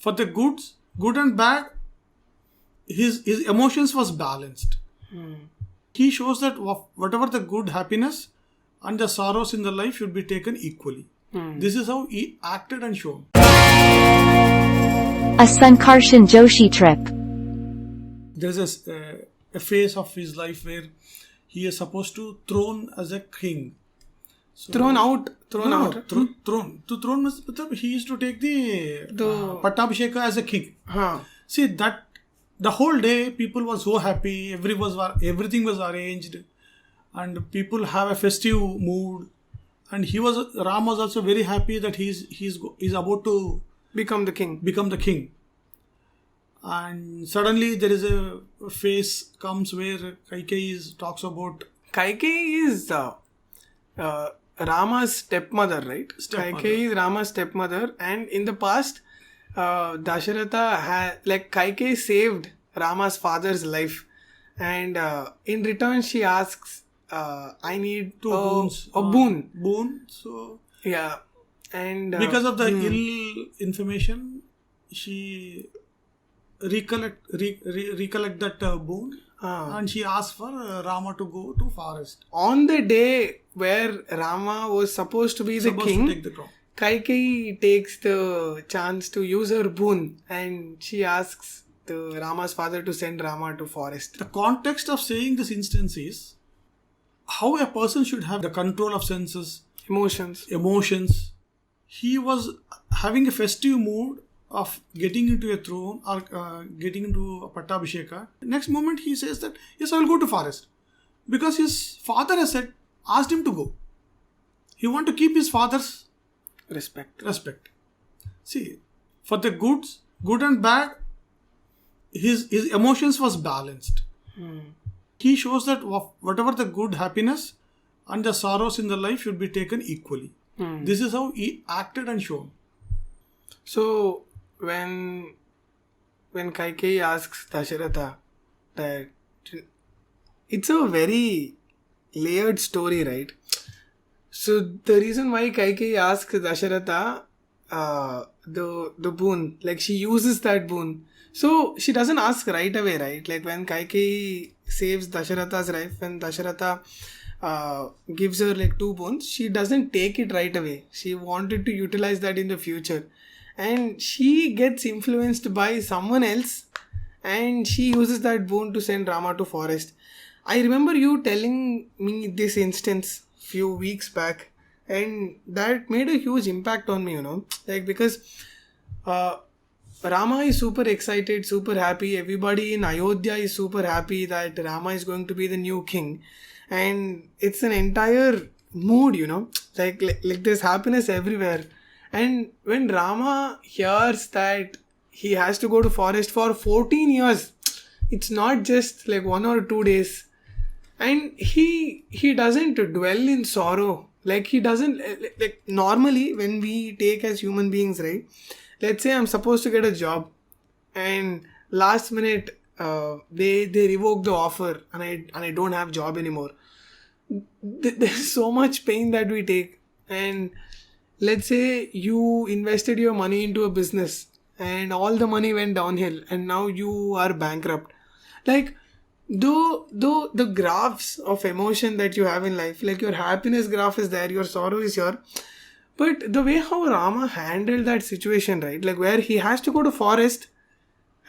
For the good and bad, his emotions was balanced. He shows that whatever the good happiness and the sorrows in the life should be taken equally. This is how he acted and shown. A Sankarshan Joshi trip. There is a phase of his life where he is supposed to throne as a king. So, Thrown out. throne. To throne means he used to take the Pattabhisheka as a king. See that the whole day people were so happy. Everything was arranged, and people have a festive mood. And Ram was also very happy that he's about to Become the king. And suddenly there is a phase comes where Kaikeyi talks about. Kaikeyi is Rama's stepmother, right? Kaikeyi is Rama's stepmother, and in the past, Dasharatha Kaikeyi saved Rama's father's life, and in return she asks, "I need Two boons. a boon." So Yeah, and because of the ill information, she recollect that boon, and she asked for Rama to go to forest. On the day where Rama was supposed to be the king, to take the crown. Kaikeyi takes the chance to use her boon, and she asks Rama's father to send Rama to forest. The context of saying this instance is how a person should have the control of senses, emotions. He was having a festive mood of getting into a throne or getting into a Pattabhisheka. Next moment he says that, yes, I will go to forest. Because his father has asked him to go. He want to keep his father's Respect. See, for the good and bad, his emotions was balanced. He shows that whatever the good happiness and the sorrows in the life should be taken equally. This is how he acted and shown. So when Kaikeyi asks Dasharatha that, it's a very layered story, right? So the reason why Kaikeyi asks Dasharatha the boon, she uses that boon. So she doesn't ask right away, right? Like when Kaikeyi saves Dasharatha's life, when Dasharatha gives her 2 boons, she doesn't take it right away. She wanted to utilize that in the future. And she gets influenced by someone else, and she uses that boon to send Rama to forest. I remember you telling me this instance few weeks back, and that made a huge impact on me, because Rama is super excited, super happy. Everybody in Ayodhya is super happy that Rama is going to be the new king, and it's an entire mood, like there's happiness everywhere. And when Rama hears that he has to go to forest for 14 years, it's not just 1 or 2 days, and he doesn't dwell in sorrow. He doesn't, normally when we take as human beings, right? Let's say I'm supposed to get a job, and last minute they revoke the offer, and I don't have job anymore. There's so much pain that we take. And let's say you invested your money into a business, and all the money went downhill, and now you are bankrupt. Though the graphs of emotion that you have in life, your happiness graph is there, your sorrow is here. But the way how Rama handled that situation, right? Where he has to go to forest,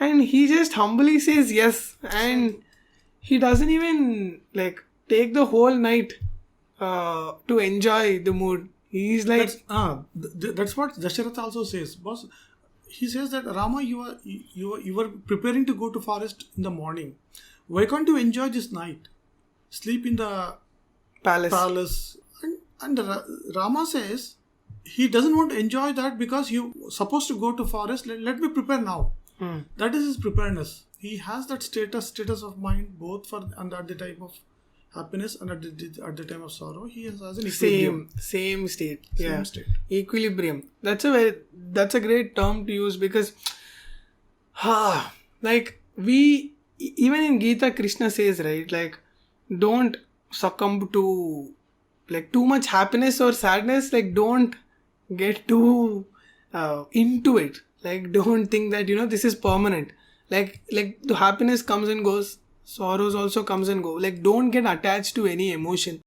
and he just humbly says yes, and he doesn't even take the whole night to enjoy the mood. He's that's what Dasharatha also says, boss. He says that Rama, you were preparing to go to forest in the morning. Why can't you enjoy this night? Sleep in the palace. And Rama says he doesn't want to enjoy that because you're supposed to go to forest. Let me prepare now. That is his preparedness. He has that status of mind both for and at the time of happiness and at the time of sorrow. He has an equilibrium. Same state. Same state. Equilibrium. That's a great term to use, because we, even in Gita, Krishna says, right, don't succumb to too much happiness or sadness. Don't get too into it. Like, don't think that, this is permanent. Like the happiness comes and goes, sorrows also comes and go. Like, don't get attached to any emotion.